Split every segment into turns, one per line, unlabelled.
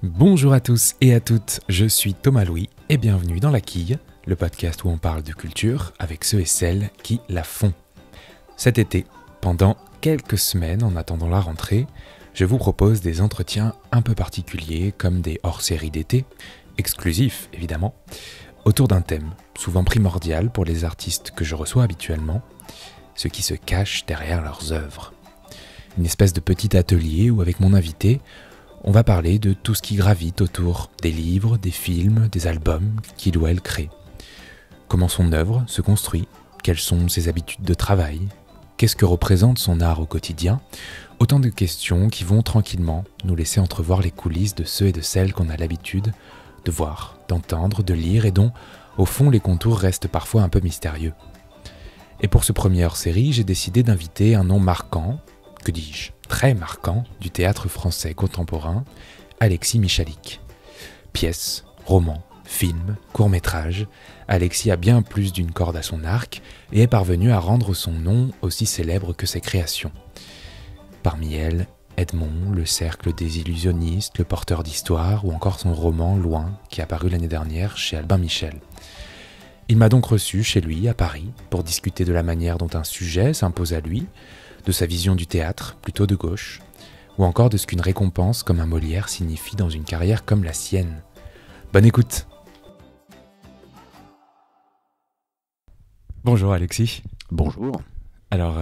Bonjour à tous et à toutes, je suis Thomas Louis et bienvenue dans La Quille, le podcast où on parle de culture avec ceux et celles qui la font. Cet été, pendant quelques semaines en attendant la rentrée, je vous propose des entretiens un peu particuliers comme des hors-séries d'été, exclusifs évidemment, autour d'un thème souvent primordial pour les artistes que je reçois habituellement, ce qui se cache derrière leurs œuvres. Une espèce de petit atelier où avec mon invité, on va parler de tout ce qui gravite autour des livres, des films, des albums qu'il ou elle crée. Comment son œuvre se construit, quelles sont ses habitudes de travail, qu'est-ce que représente son art au quotidien, autant de questions qui vont tranquillement nous laisser entrevoir les coulisses de ceux et de celles qu'on a l'habitude de voir, d'entendre, de lire et dont, au fond, les contours restent parfois un peu mystérieux. Et pour ce premier hors-série, j'ai décidé d'inviter un nom marquant, que dis-je, très marquant, du théâtre français contemporain, Alexis Michalik. Pièces, romans, films, courts-métrages, Alexis a bien plus d'une corde à son arc et est parvenu à rendre son nom aussi célèbre que ses créations. Parmi elles, Edmond, Le Cercle des Illusionnistes, Le Porteur d'Histoire ou encore son roman Loin, qui est apparu l'année dernière chez Albin Michel. Il m'a donc reçu chez lui, à Paris, pour discuter de la manière dont un sujet s'impose à lui, de sa vision du théâtre, plutôt de gauche, ou encore de ce qu'une récompense comme un Molière signifie dans une carrière comme la sienne. Bonne écoute! Bonjour Alexis.
Bonjour.
Alors,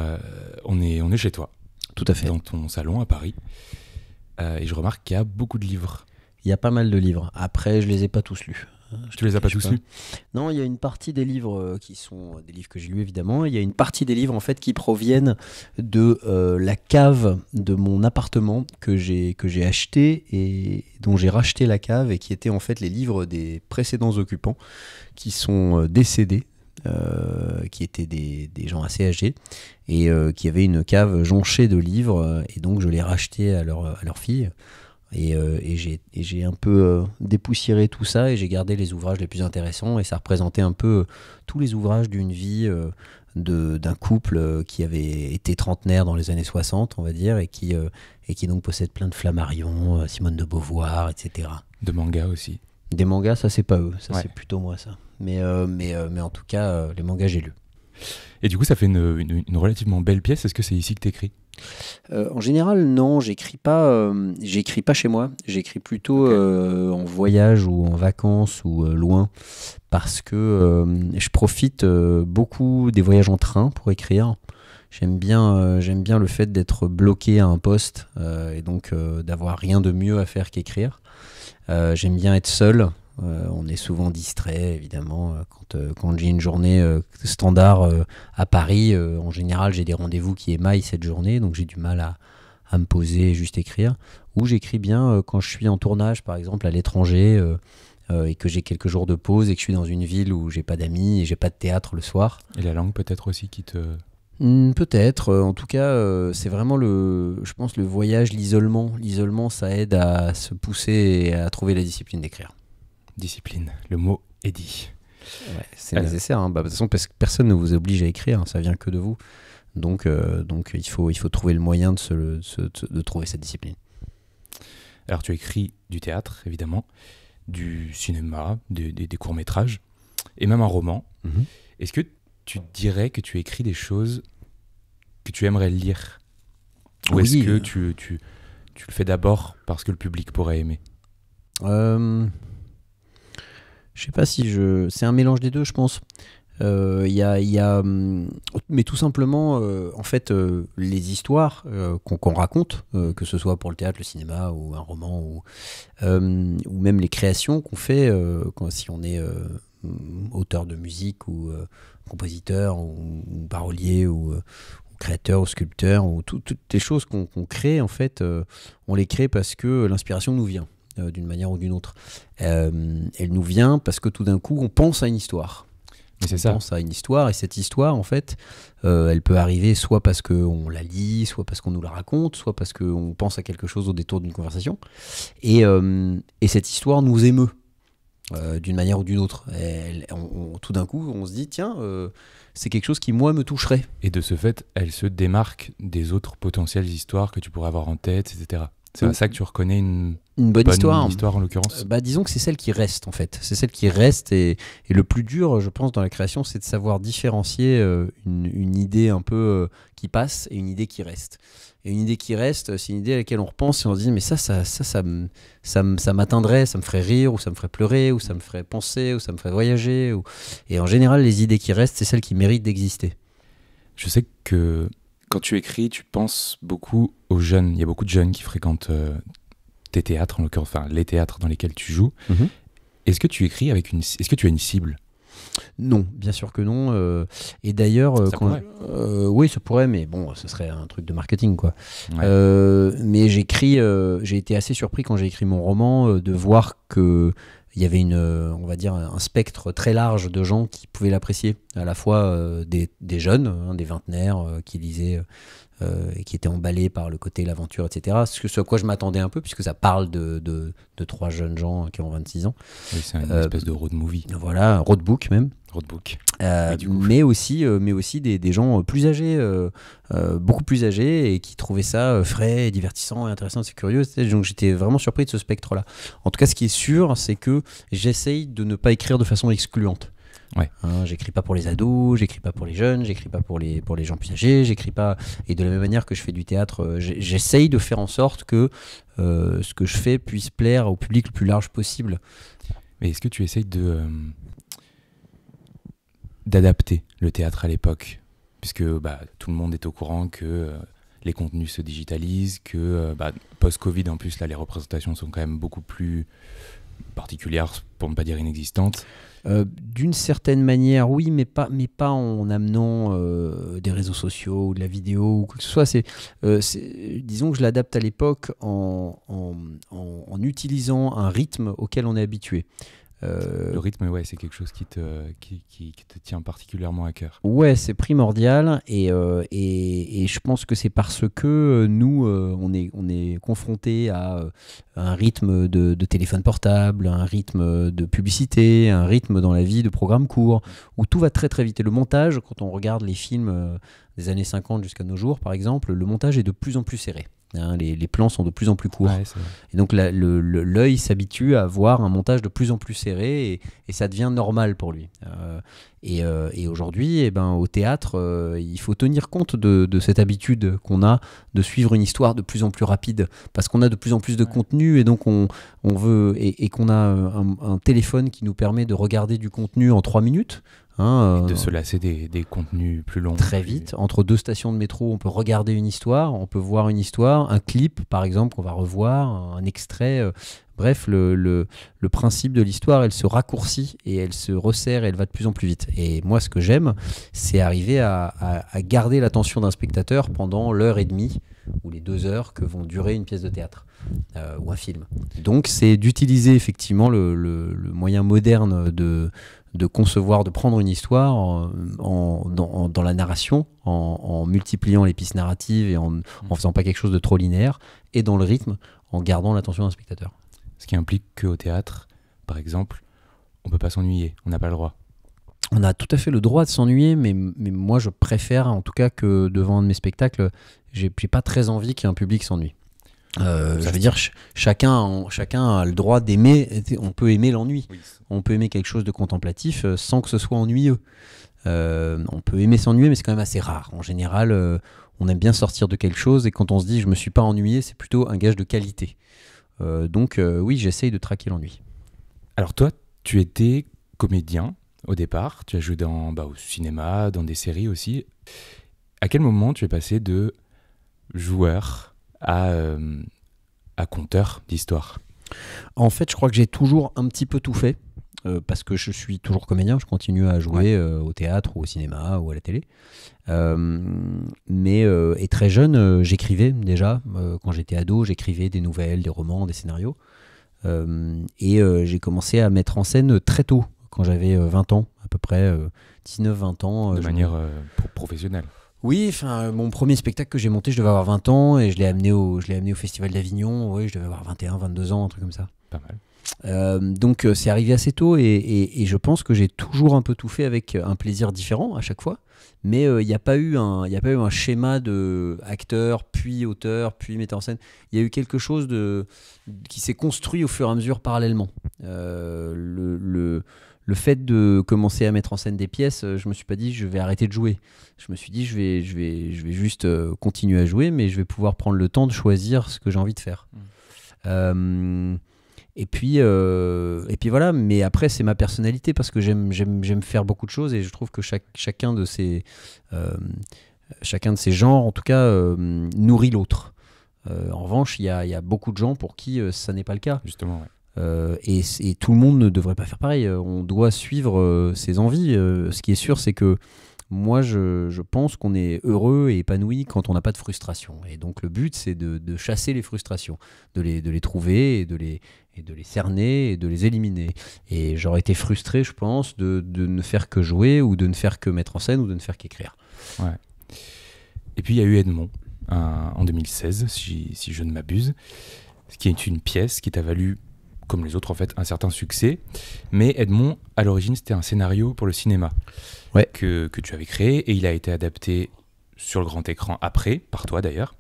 on est chez toi.
Tout à fait.
Dans ton salon à Paris. Et je remarque qu'il y a beaucoup de livres.
Il y a pas mal de livres. Après, je les ai pas tous lus.
Tu les as pas tous lus ?
Non, il y a une partie des livres qui sont des livres que j'ai lus évidemment. Il y a une partie des livres en fait qui proviennent de la cave de mon appartement que j'ai acheté et dont j'ai racheté la cave et qui étaient en fait les livres des précédents occupants qui sont décédés. Qui étaient des gens assez âgés et qui avaient une cave jonchée de livres et donc je l'ai racheté à leur fille et j'ai un peu dépoussiéré tout ça et j'ai gardé les ouvrages les plus intéressants et ça représentait un peu tous les ouvrages d'une vie d'un couple qui avait été trentenaire dans les années 60 on va dire et qui donc possède plein de Flammarion, Simone de Beauvoir, etc.
De mangas aussi.
Des mangas, ça c'est pas eux, ça
Ouais.
c'est plutôt moi ça. Mais en tout cas, les mangas j'ai lus.
Et du coup, ça fait une relativement belle pièce. Est-ce que c'est ici que t'écris ?
En général, non, j'écris pas chez moi. J'écris plutôt en voyage ou en vacances ou loin, parce que je profite beaucoup des voyages en train pour écrire. J'aime bien le fait d'être bloqué à un poste et donc d'avoir rien de mieux à faire qu'écrire. J'aime bien être seul. On est souvent distrait, évidemment. Quand j'ai une journée standard à Paris, en général, j'ai des rendez-vous qui émaillent cette journée, donc j'ai du mal à me poser et juste écrire. Ou j'écris bien quand je suis en tournage, par exemple, à l'étranger, et que j'ai quelques jours de pause et que je suis dans une ville où j'ai pas d'amis et j'ai pas de théâtre le soir.
Et la langue peut-être aussi qui te...
Peut-être. En tout cas, c'est vraiment je pense le voyage, l'isolement. L'isolement, ça aide à se pousser et à trouver la discipline d'écrire.
Discipline, le mot est dit.
Ouais, c'est nécessaire. Hein. De toute façon, parce que personne ne vous oblige à écrire, hein, ça vient que de vous. Donc il faut trouver le moyen de trouver cette discipline.
Alors tu écris du théâtre, évidemment, du cinéma, des courts-métrages, et même un roman.
Mm-hmm.
Est-ce que tu dirais que tu écris des choses que tu aimerais lire ? Ou
Oui,
est-ce que tu le fais d'abord parce que le public pourrait aimer ?
Je sais pas si c'est un mélange des deux, je pense. Mais tout simplement, en fait, les histoires qu'on raconte, que ce soit pour le théâtre, le cinéma ou un roman, ou même les créations qu'on fait, si on est auteur de musique ou compositeur ou parolier ou créateur ou sculpteur, ou toutes les choses qu'on crée, en fait, on les crée parce que l'inspiration nous vient. D'une manière ou d'une autre. Elle nous vient parce que tout d'un coup, on pense à une histoire.
Mais c'est
on
ça.
pense à une histoire, et cette histoire, en fait, elle peut arriver soit parce qu'on la lit, soit parce qu'on nous la raconte, soit parce qu'on pense à quelque chose au détour d'une conversation. Et cette histoire nous émeut d'une manière ou d'une autre. Tout d'un coup, on se dit, tiens, c'est quelque chose qui, moi, me toucherait.
Et de ce fait, elle se démarque des autres potentielles histoires que tu pourrais avoir en tête, etc. C'est à ça que tu reconnais une
bonne histoire.
Histoire en l'occurrence.
Disons que c'est celle qui reste en fait. C'est celle qui reste et le plus dur, je pense, dans la création, c'est de savoir différencier une idée un peu qui passe et une idée qui reste. Et une idée qui reste, c'est une idée à laquelle on repense et on se dit mais ça m'atteindrait, ça me ferait rire ou ça me ferait pleurer ou ça me ferait penser ou ça me ferait voyager. Et en général, les idées qui restent, c'est celles qui méritent d'exister.
Je sais que quand tu écris, tu penses beaucoup aux jeunes. Il y a beaucoup de jeunes qui fréquentent tes théâtres, en l'occurrence, enfin les théâtres dans lesquels tu joues.
Mm-hmm.
Est-ce que tu écris est-ce que tu as une cible ?
Non, bien sûr que non. Et d'ailleurs, oui, ça pourrait, mais bon, ce serait un truc de marketing, quoi.
Ouais.
Mais j'ai été assez surpris quand j'ai écrit mon roman de voir que il y avait on va dire, un spectre très large de gens qui pouvaient l'apprécier, à la fois des jeunes, des vingtenaires qui lisaient et qui étaient emballés par le côté l'aventure, etc. Ce à quoi je m'attendais un peu, puisque ça parle de 3 jeunes gens qui ont 26 ans.
Oui, c'est une espèce de road movie.
Voilà, roadbook même.
Roadbook.
Mais aussi des gens plus âgés, beaucoup plus âgés, et qui trouvaient ça frais, divertissant et intéressant, c'est curieux. Donc j'étais vraiment surpris de ce spectre-là. En tout cas, ce qui est sûr, c'est que j'essaye de ne pas écrire de façon excluante.
Ouais.
J'écris pas pour les ados, j'écris pas pour les jeunes, j'écris pas pour les gens plus âgés, j'écris pas. Et de la même manière que je fais du théâtre, j'essaye de faire en sorte que ce que je fais puisse plaire au public le plus large possible.
Mais est-ce que tu essayes d'adapter le théâtre à l'époque, puisque tout le monde est au courant que les contenus se digitalisent, que post-Covid en plus là les représentations sont quand même beaucoup plus particulières, pour ne pas dire inexistantes.
D'une certaine manière, oui, mais pas en amenant des réseaux sociaux ou de la vidéo ou quoi que ce soit. Disons que je l'adapte à l'époque en utilisant un rythme auquel on est habitué.
Le rythme, ouais, c'est quelque chose qui te tient particulièrement à cœur.
Ouais, c'est primordial et je pense que c'est parce que nous, on est confronté à un rythme de téléphone portable, un rythme de publicité, un rythme dans la vie de programmes courts, où tout va très très vite. Et le montage, quand on regarde les films des années 50 jusqu'à nos jours, par exemple, le montage est de plus en plus serré. Les plans sont de plus en plus courts.
Ouais,
et donc l'œil s'habitue à voir un montage de plus en plus serré et ça devient normal pour lui. Et aujourd'hui, au théâtre, il faut tenir compte de cette habitude qu'on a de suivre une histoire de plus en plus rapide parce qu'on a de plus en plus de contenu et donc on veut et qu'on a un téléphone qui nous permet de regarder du contenu en 3 minutes.
Et de se lasser des contenus plus longs.
Très vite. Entre 2 stations de métro, on peut regarder une histoire, on peut voir une histoire, un clip par exemple qu'on va revoir, un extrait. Bref, le principe de l'histoire, elle se raccourcit et elle se resserre et elle va de plus en plus vite. Et moi, ce que j'aime, c'est arriver à garder l'attention d'un spectateur pendant l'heure et demie ou les 2 heures que vont durer une pièce de théâtre ou un film. Donc, c'est d'utiliser effectivement le moyen moderne de concevoir, de prendre une histoire dans la narration, en multipliant les pistes narratives et en faisant pas quelque chose de trop linéaire, et dans le rythme, en gardant l'attention d'un spectateur.
Ce qui implique qu'au théâtre, par exemple, on peut pas s'ennuyer, on n'a pas le droit.
On a tout à fait le droit de s'ennuyer, mais moi je préfère, en tout cas, que devant un de mes spectacles, j'ai pas très envie qu'un public s'ennuie. Je veux dire, chacun a le droit d'aimer. On peut aimer l'ennui. Oui. On peut aimer quelque chose de contemplatif sans que ce soit ennuyeux. On peut aimer s'ennuyer, mais c'est quand même assez rare. En général, on aime bien sortir de quelque chose, et quand on se dit je me suis pas ennuyé, c'est plutôt un gage de qualité. Donc oui, j'essaye de traquer l'ennui.
Alors toi, tu étais comédien au départ. Tu as joué au cinéma, dans des séries aussi. À quel moment tu es passé de joueur à conteur d'histoire?
En fait, je crois que j'ai toujours un petit peu tout fait, parce que je suis toujours comédien, je continue à jouer au théâtre ou au cinéma ou à la télé. Et très jeune, j'écrivais déjà. Quand j'étais ado, j'écrivais des nouvelles, des romans, des scénarios. J'ai commencé à mettre en scène très tôt, quand j'avais 20 ans, à peu près 19-20 ans.
De manière professionnelle?
Oui, mon premier spectacle que j'ai monté, je devais avoir 20 ans et je l'ai amené au Festival d'Avignon. Oui, je devais avoir 21, 22 ans, un truc comme ça.
Pas mal.
Donc c'est arrivé assez tôt et je pense que j'ai toujours un peu tout fait avec un plaisir différent à chaque fois. Mais il n'y a pas eu un schéma de acteur, puis auteur, puis metteur en scène. Il y a eu quelque chose qui s'est construit au fur et à mesure parallèlement. Le fait de commencer à mettre en scène des pièces, je me suis pas dit je vais arrêter de jouer. Je me suis dit je vais juste continuer à jouer, mais je vais pouvoir prendre le temps de choisir ce que j'ai envie de faire. Et puis voilà, mais après c'est ma personnalité parce que j'aime faire beaucoup de choses et je trouve que chacun de ces genres en tout cas nourrit l'autre. En revanche, il y a beaucoup de gens pour qui ça n'est pas le cas.
Justement, ouais.
Et tout le monde ne devrait pas faire pareil. On doit suivre ses envies. Ce qui est sûr, c'est que moi, je pense qu'on est heureux et épanoui quand on n'a pas de frustration. Et donc, le but, c'est de chasser les frustrations, de les trouver et de les cerner et de les éliminer. Et j'aurais été frustré, je pense, de ne faire que jouer ou de ne faire que mettre en scène ou de ne faire qu'écrire.
Ouais. Et puis, il y a eu Edmond en 2016, si je ne m'abuse, ce qui est une pièce qui t'a valu, comme les autres en fait, un certain succès. Mais Edmond, à l'origine, c'était un scénario pour le cinéma que tu avais créé et il a été adapté sur le grand écran après, par toi d'ailleurs.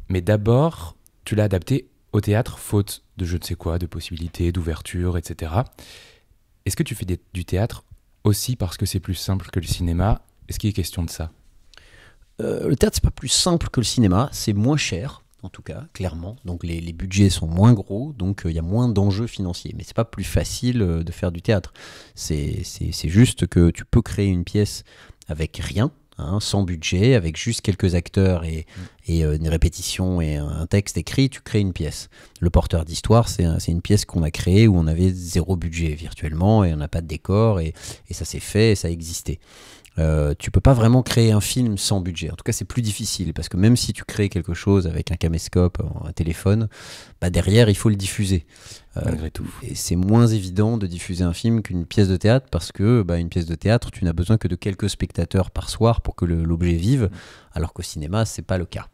Mais d'abord, tu l'as adapté au théâtre, faute de je ne sais quoi, de possibilités, d'ouverture, etc. Est-ce que tu fais du théâtre aussi parce que c'est plus simple que le cinéma? Est-ce qu'il est question de ça?
Le théâtre, c'est pas plus simple que le cinéma, c'est moins cher. En tout cas, clairement. Donc les budgets sont moins gros, donc il y a moins d'enjeux financiers. Mais c'est pas plus facile de faire du théâtre. C'est juste que tu peux créer une pièce avec rien, sans budget, avec juste quelques acteurs et une répétition et un texte écrit, tu crées une pièce. Le porteur d'histoire, c'est une pièce qu'on a créée où on avait 0 budget virtuellement et on n'a pas de décor et ça s'est fait et ça a existé. Tu peux pas vraiment créer un film sans budget. En tout cas, c'est plus difficile parce que même si tu crées quelque chose avec un caméscope, un téléphone, derrière, il faut le diffuser.
Malgré tout.
Et c'est moins évident de diffuser un film qu'une pièce de théâtre parce que une pièce de théâtre, tu n'as besoin que de quelques spectateurs par soir pour que l'objet vive, alors qu'au cinéma, c'est pas le cas.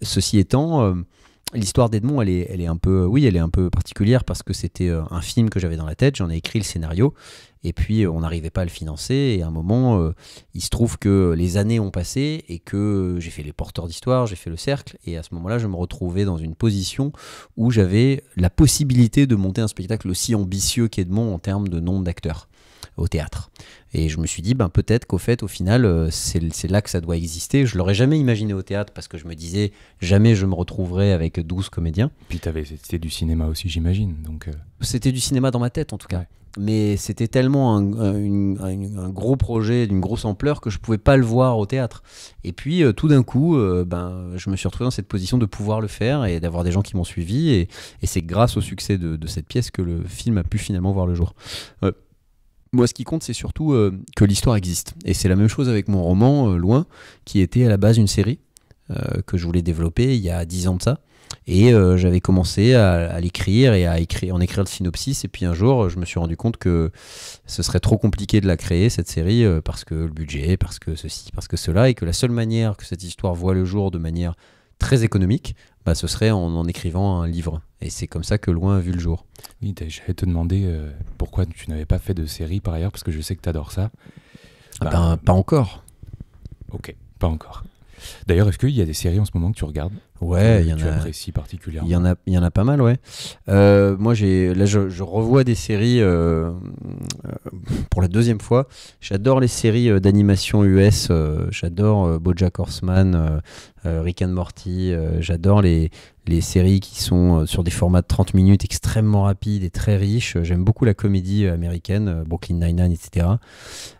Ceci étant, l'histoire d'Edmond, elle est un peu particulière parce que c'était un film que j'avais dans la tête, j'en ai écrit le scénario. Et puis, on n'arrivait pas à le financer. Et à un moment, il se trouve que les années ont passé et que j'ai fait les porteurs d'histoire, j'ai fait le cercle. Et à ce moment-là, je me retrouvais dans une position où j'avais la possibilité de monter un spectacle aussi ambitieux qu'Edmond en termes de nombre d'acteurs au théâtre. Et je me suis dit, peut-être qu'au fait, au final, c'est là que ça doit exister. Je ne l'aurais jamais imaginé au théâtre parce que je me disais, jamais je me retrouverai avec 12 comédiens.
Puis c'était du cinéma aussi, j'imagine. Donc,
C'était du cinéma dans ma tête, en tout cas.
Ouais.
Mais c'était tellement un gros projet d'une grosse ampleur que je ne pouvais pas le voir au théâtre. Et puis, tout d'un coup, je me suis retrouvé dans cette position de pouvoir le faire et d'avoir des gens qui m'ont suivi. Et c'est grâce au succès de cette pièce que le film a pu finalement voir le jour. Moi, ce qui compte, c'est surtout que l'histoire existe. Et c'est la même chose avec mon roman, Loin, qui était à la base une série que je voulais développer il y a 10 ans de ça. Et j'avais commencé à l'écrire et en écrire le synopsis. Et puis un jour, je me suis rendu compte que ce serait trop compliqué de la créer, cette série, parce que le budget, parce que ceci, parce que cela. Et que la seule manière que cette histoire voit le jour de manière très économique, ce serait en écrivant un livre. Et c'est comme ça que Loin a vu le jour.
Oui, j'allais te demander pourquoi tu n'avais pas fait de série par ailleurs, parce que je sais que tu adores ça.
Pas encore.
Ok, pas encore. D'ailleurs, est-ce qu'il y a des séries en ce moment que tu regardes?
Ouais, il y en
tu
a.
apprécies particulièrement?
Il y en a pas mal, ouais. Moi, je revois des séries pour la deuxième fois. J'adore les séries d'animation US. J'adore BoJack Horseman, Rick and Morty. J'adore les séries qui sont sur des formats de 30 minutes extrêmement rapides et très riches. J'aime beaucoup la comédie américaine, Brooklyn Nine-Nine, etc.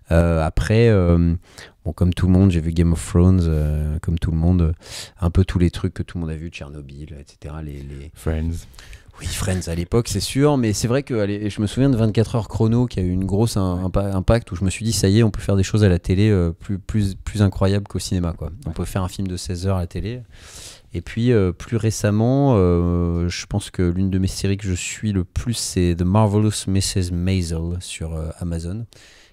Après, comme tout le monde, j'ai vu Game of Thrones, comme tout le monde, un peu tous les trucs que tout le monde a vu, Tchernobyl, etc.
Friends.
Oui, Friends à l'époque, c'est sûr, mais c'est vrai que je me souviens de 24 heures chrono qui a eu une grosse impact où je me suis dit, ça y est, on peut faire des choses à la télé plus incroyables qu'au cinéma, quoi. On peut faire un film de 16 heures à la télé. Et puis, plus récemment, je pense que l'une de mes séries que je suis le plus, c'est The Marvelous Mrs. Maisel sur Amazon,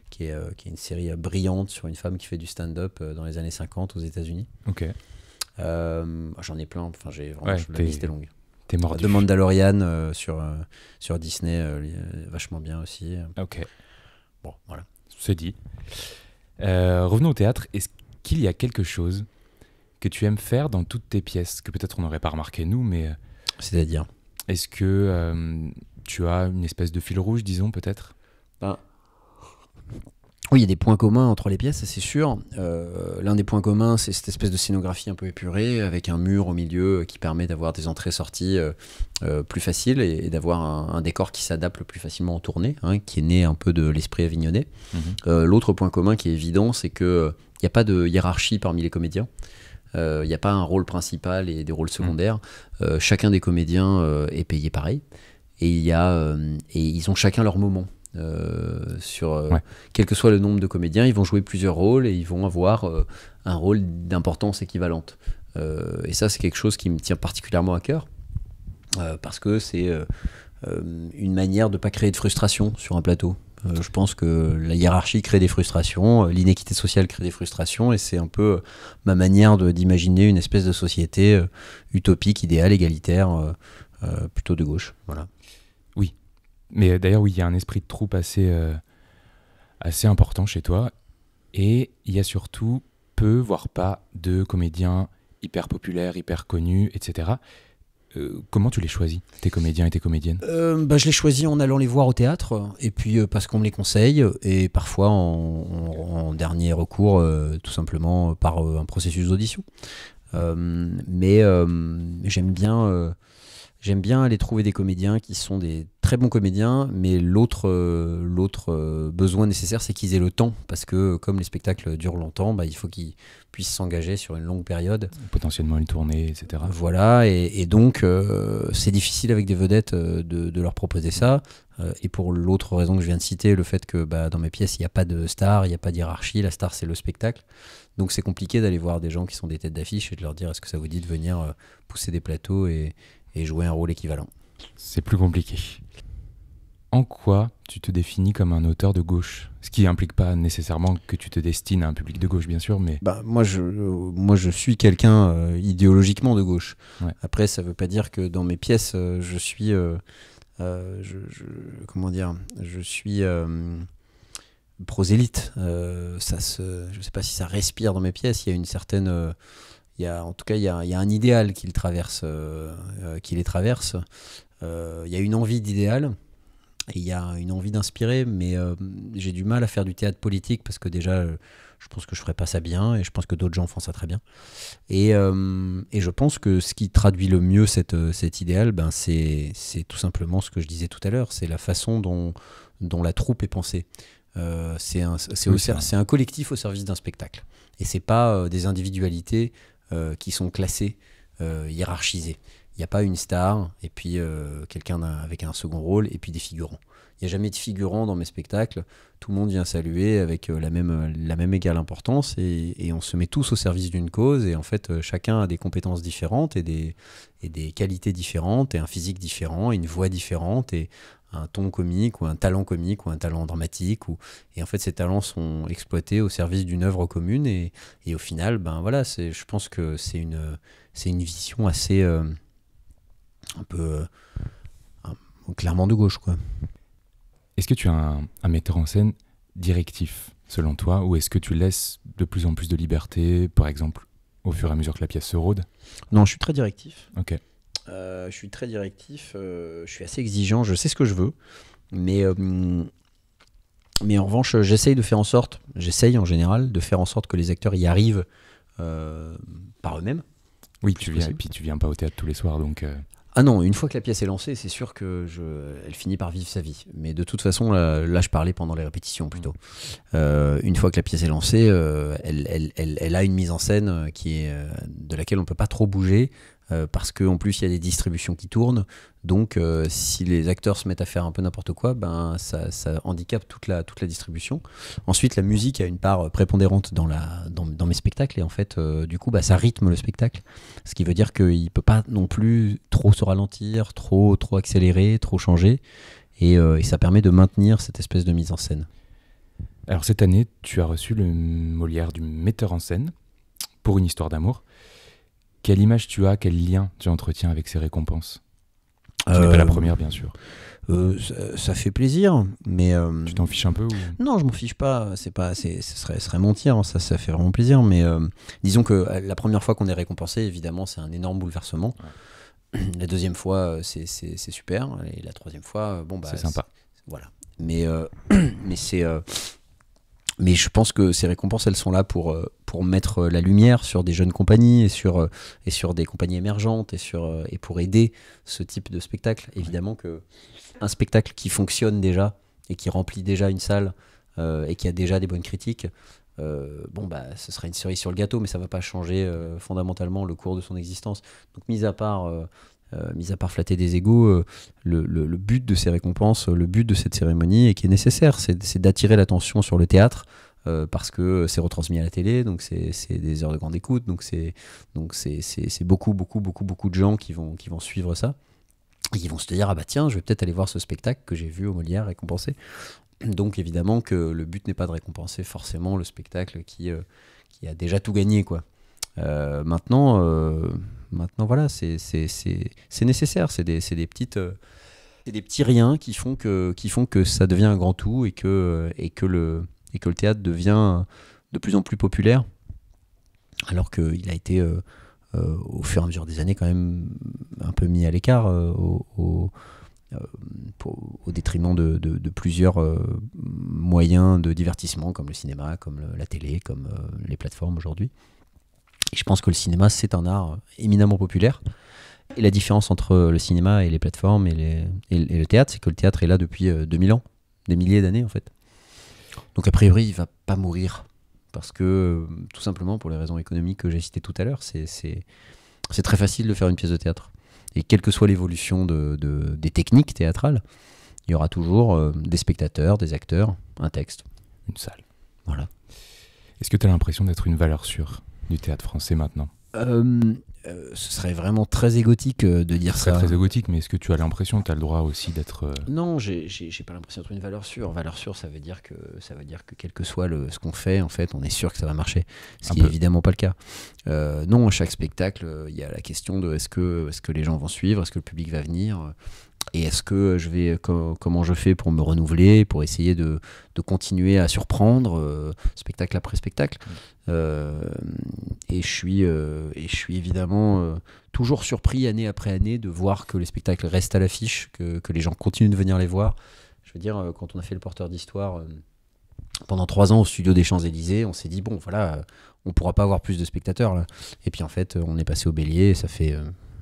qui est une série brillante sur une femme qui fait du stand-up dans les années 50 aux États-Unis.
Ok.
J'en ai plein, la liste est longue.
T'es mordu.
The Mandalorian sur Disney, vachement bien aussi.
Ok,
Bon, voilà.
c'est dit. Revenons au théâtre. Est-ce qu'il y a quelque chose que tu aimes faire dans toutes tes pièces, que peut-être on n'aurait pas remarqué nous, mais
C'est-à-dire
est-ce que tu as une espèce de fil rouge, disons, peut-être?
Oui, il y a des points communs entre les pièces, ça, c'est sûr. L'un des points communs, c'est cette espèce de scénographie un peu épurée, avec un mur au milieu qui permet d'avoir des entrées-sorties plus faciles et d'avoir un décor qui s'adapte le plus facilement en tournée, hein, qui est né un peu de l'esprit avignonnais. L'autre point commun qui est évident, c'est qu'il n'y a pas de hiérarchie parmi les comédiens. Il n'y a pas un rôle principal et des rôles secondaires. Chacun des comédiens est payé pareil. Et ils ont chacun leur moment. Quel que soit le nombre de comédiens, ils vont jouer plusieurs rôles et ils vont avoir un rôle d'importance équivalente. Et ça, c'est quelque chose qui me tient particulièrement à cœur parce que c'est une manière de ne pas créer de frustration sur un plateau. Je pense que la hiérarchie crée des frustrations, l'inéquité sociale crée des frustrations, et c'est un peu ma manière d'imaginer une espèce de société utopique, idéale, égalitaire, plutôt de gauche. Voilà.
Mais d'ailleurs, oui, il y a un esprit de troupe assez important chez toi. Et il y a surtout peu, voire pas, de comédiens hyper populaires, hyper connus, etc. Comment tu les choisis, tes comédiens et tes comédiennes?
Je les choisis en allant les voir au théâtre, et puis parce qu'on me les conseille, et parfois en dernier recours, tout simplement par un processus d'audition. Mais j'aime bien aller trouver des comédiens qui sont des très bons comédiens, mais l'autre besoin nécessaire, c'est qu'ils aient le temps, parce que comme les spectacles durent longtemps, il faut qu'ils puissent s'engager sur une longue période.
Potentiellement une tournée, etc.
Voilà, et donc c'est difficile avec des vedettes de leur proposer ça. Et pour l'autre raison que je viens de citer, le fait que dans mes pièces, il n'y a pas de star, il n'y a pas de hiérarchie, la star c'est le spectacle. Donc c'est compliqué d'aller voir des gens qui sont des têtes d'affiche et de leur dire est-ce que ça vous dit de venir pousser des plateaux et jouer un rôle équivalent.
C'est plus compliqué. En quoi tu te définis comme un auteur de gauche? Ce qui implique pas nécessairement que tu te destines à un public de gauche, bien sûr, mais...
Moi, je suis quelqu'un idéologiquement de gauche.
Ouais.
Après, ça veut pas dire que dans mes pièces, je suis... comment dire? Je suis prosélyte. Je sais pas si ça respire dans mes pièces. Il y a une certaine... en tout cas, il y a un idéal qui les traverse. Il y a une envie d'idéal et il y a une envie d'inspirer, mais j'ai du mal à faire du théâtre politique parce que déjà, je pense que je ferais pas ça bien et je pense que d'autres gens font ça très bien. Et je pense que ce qui traduit le mieux cet idéal, c'est tout simplement ce que je disais tout à l'heure, c'est la façon dont la troupe est pensée. C'est un collectif au service d'un spectacle. Et c'est pas des individualités qui sont classées, hiérarchisées. Il n'y a pas une star et puis quelqu'un avec un second rôle et puis des figurants. Il n'y a jamais de figurants dans mes spectacles. Tout le monde vient saluer avec la même égale importance et on se met tous au service d'une cause. Et en fait, chacun a des compétences différentes et des qualités différentes et un physique différent, et une voix différente et un ton comique ou un talent comique ou un talent dramatique. Et en fait, ces talents sont exploités au service d'une œuvre commune. Et au final, voilà, je pense que c'est une vision assez... un peu clairement de gauche, quoi.
Est-ce que tu as un metteur en scène directif, selon toi, ou est-ce que tu laisses de plus en plus de liberté, par exemple, au fur et à mesure que la pièce se rôde?
Non, je suis très directif.
Ok.
Je suis très directif, je suis assez exigeant, je sais ce que je veux, mais en revanche, j'essaye en général de faire en sorte que les acteurs y arrivent par eux-mêmes.
Oui, tu viens pas au théâtre tous les soirs, donc...
Ah non, une fois que la pièce est lancée, c'est sûr que elle finit par vivre sa vie. Mais de toute façon, là je parlais pendant les répétitions plutôt. Une fois que la pièce est lancée, elle a une mise en scène de laquelle on ne peut pas trop bouger, parce qu'en plus il y a des distributions qui tournent. Donc si les acteurs se mettent à faire un peu n'importe quoi, ça handicape toute la distribution. Ensuite, la musique a une part prépondérante dans mes spectacles, et en fait du coup ça rythme le spectacle, ce qui veut dire qu'il ne peut pas non plus trop se ralentir, trop accélérer, trop changer, et ça permet de maintenir cette espèce de mise en scène.
Alors cette année, tu as reçu le Molière du metteur en scène pour Une histoire d'amour. Quelle image tu as, quel lien tu entretiens avec ces récompenses? Ce n'est pas la première, bien sûr.
Ça fait plaisir, mais
Tu t'en fiches un peu ou...
non, je m'en fiche pas. Ce serait mentir. Hein, ça fait vraiment plaisir. Mais disons que la première fois qu'on est récompensé, évidemment, c'est un énorme bouleversement. La deuxième fois, c'est super. Et la troisième fois, bon bah,
c'est sympa.
Voilà. Mais mais je pense que ces récompenses, elles sont là pour mettre la lumière sur des jeunes compagnies et sur des compagnies émergentes et pour aider ce type de spectacle. Évidemment que un spectacle qui fonctionne déjà et qui remplit déjà une salle et qui a déjà des bonnes critiques, bon bah ce sera une cerise sur le gâteau, mais ça va pas changer fondamentalement le cours de son existence. Donc mis à part flatter des égos, le but de ces récompenses, le but de cette cérémonie, et qui est nécessaire, c'est d'attirer l'attention sur le théâtre, parce que c'est retransmis à la télé, donc c'est des heures de grande écoute, donc c'est beaucoup de gens qui vont suivre ça, et qui vont se dire, ah bah tiens, je vais peut-être aller voir ce spectacle que j'ai vu au Molière récompensé. Donc évidemment que le but n'est pas de récompenser forcément le spectacle qui a déjà tout gagné, quoi. Maintenant voilà, c'est nécessaire, c'est des petits riens qui font que ça devient un grand tout, et que le théâtre devient de plus en plus populaire, alors qu'il a été au fur et à mesure des années quand même un peu mis à l'écart, au détriment de plusieurs moyens de divertissement, comme le cinéma, comme la télé, comme les plateformes aujourd'hui. Et je pense que le cinéma, c'est un art éminemment populaire. Et la différence entre le cinéma et les plateformes et le théâtre, c'est que le théâtre est là depuis 2000 ans, des milliers d'années en fait. Donc a priori, il va pas mourir, parce que tout simplement pour les raisons économiques que j'ai citées tout à l'heure, c'est très facile de faire une pièce de théâtre. Et quelle que soit l'évolution des techniques théâtrales, il y aura toujours des spectateurs, des acteurs, un texte.
Une salle.
Voilà.
Est-ce que tu as l'impression d'être une valeur sûre du théâtre français maintenant ?
Ce serait vraiment très égotique de dire ça.
Très égotique, mais est-ce que tu as l'impression que tu as le droit aussi d'être...
Non, j'ai pas l'impression d'être une valeur sûre. Valeur sûre, ça veut dire que quel que soit ce qu'on fait, en fait, on est sûr que ça va marcher. Ce qui est évidemment pas le cas. Non, à chaque spectacle, il y a la question de est-ce que les gens vont suivre, est-ce que le public va venir, et est-ce que comment je fais pour me renouveler, pour essayer de continuer à surprendre spectacle après spectacle. Et je suis évidemment toujours surpris année après année de voir que les spectacles restent à l'affiche, que les gens continuent de venir les voir. Je veux dire, quand on a fait le Porteur d'Histoire pendant 3 ans au studio des Champs-Élysées, on s'est dit, bon voilà, on pourra pas avoir plus de spectateurs là. Et puis en fait, on est passé au Bélier, ça fait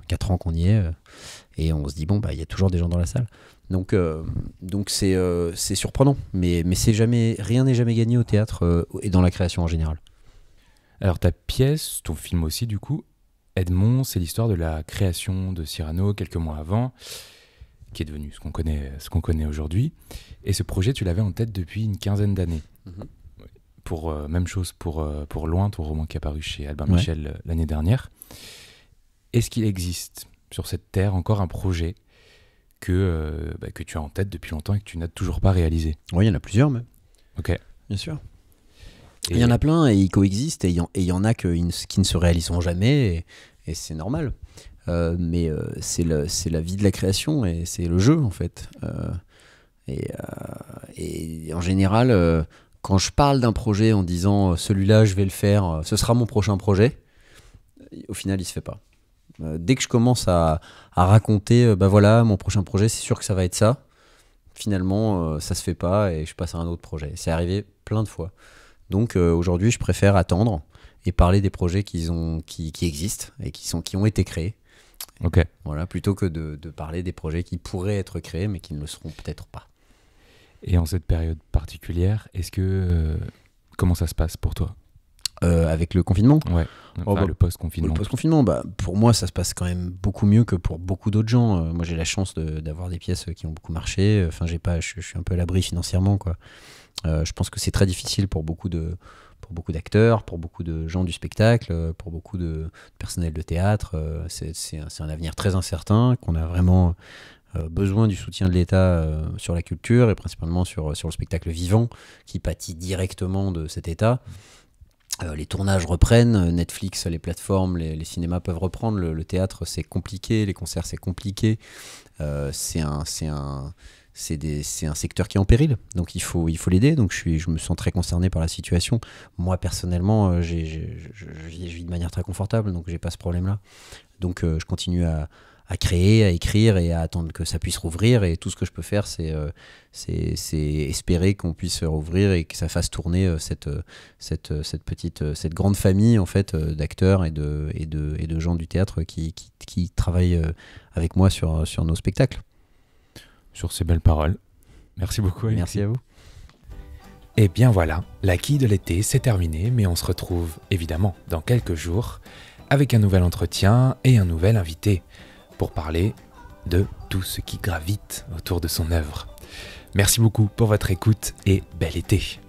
4 ans qu'on y est, et on se dit, bon bah il y a toujours des gens dans la salle. Donc c'est surprenant, mais rien n'est jamais gagné au théâtre et dans la création en général.
Alors ta pièce, ton film aussi du coup, Edmond, c'est l'histoire de la création de Cyrano quelques mois avant, qui est devenu ce qu'on connaît aujourd'hui. Et ce projet, tu l'avais en tête depuis une quinzaine d'années. Mm-hmm. Même chose pour Loin, ton roman qui est apparu chez Albin Michel l'année dernière. Est-ce qu'il existe sur cette terre encore un projet que tu as en tête depuis longtemps et que tu n'as toujours pas réalisé ?
Oui, il y en a plusieurs même.
Ok.
Bien sûr. Il y en a plein et ils coexistent, et il y en a qui ne se réaliseront jamais, et c'est normal. Mais c'est la vie de la création, et c'est le jeu en fait. Et en général, quand je parle d'un projet en disant celui-là je vais le faire, ce sera mon prochain projet, au final il se fait pas. Dès que je commence à raconter, voilà, mon prochain projet, c'est sûr que ça va être ça, finalement ça se fait pas et je passe à un autre projet. C'est arrivé plein de fois. Donc aujourd'hui, je préfère attendre et parler des projets qui existent et qui ont été créés.
Ok.
Voilà, plutôt que de parler des projets qui pourraient être créés mais qui ne le seront peut-être pas.
Et en cette période particulière, comment ça se passe pour toi ?
Avec le confinement ?
Ouais. Le post-confinement.
Le post-confinement, pour moi, ça se passe quand même beaucoup mieux que pour beaucoup d'autres gens. Moi, j'ai la chance d'avoir des pièces qui ont beaucoup marché. Enfin, je suis un peu à l'abri financièrement, quoi. Je pense que c'est très difficile pour beaucoup d'acteurs, pour beaucoup de gens du spectacle, pour beaucoup de personnel de théâtre. C'est un avenir très incertain, qu'on a vraiment besoin du soutien de l'État sur la culture, et principalement sur le spectacle vivant, qui pâtit directement de cet état. Les tournages reprennent, Netflix, les plateformes, les cinémas peuvent reprendre. Le théâtre, c'est compliqué, les concerts, c'est compliqué. C'est un secteur qui est en péril, donc il faut l'aider. Donc je me sens très concerné par la situation. Moi personnellement, je vis de manière très confortable, donc j'ai pas ce problème-là. Donc je continue à créer, à écrire et à attendre que ça puisse rouvrir. Et tout ce que je peux faire, c'est espérer qu'on puisse rouvrir et que ça fasse tourner cette grande famille en fait d'acteurs et de gens du théâtre qui travaillent avec moi sur nos spectacles.
Sur ces belles paroles. Merci beaucoup, Alexis.
Merci à vous.
Et bien voilà, la quille de l'été, c'est terminé, mais on se retrouve évidemment dans quelques jours avec un nouvel entretien et un nouvel invité pour parler de tout ce qui gravite autour de son œuvre. Merci beaucoup pour votre écoute et bel été.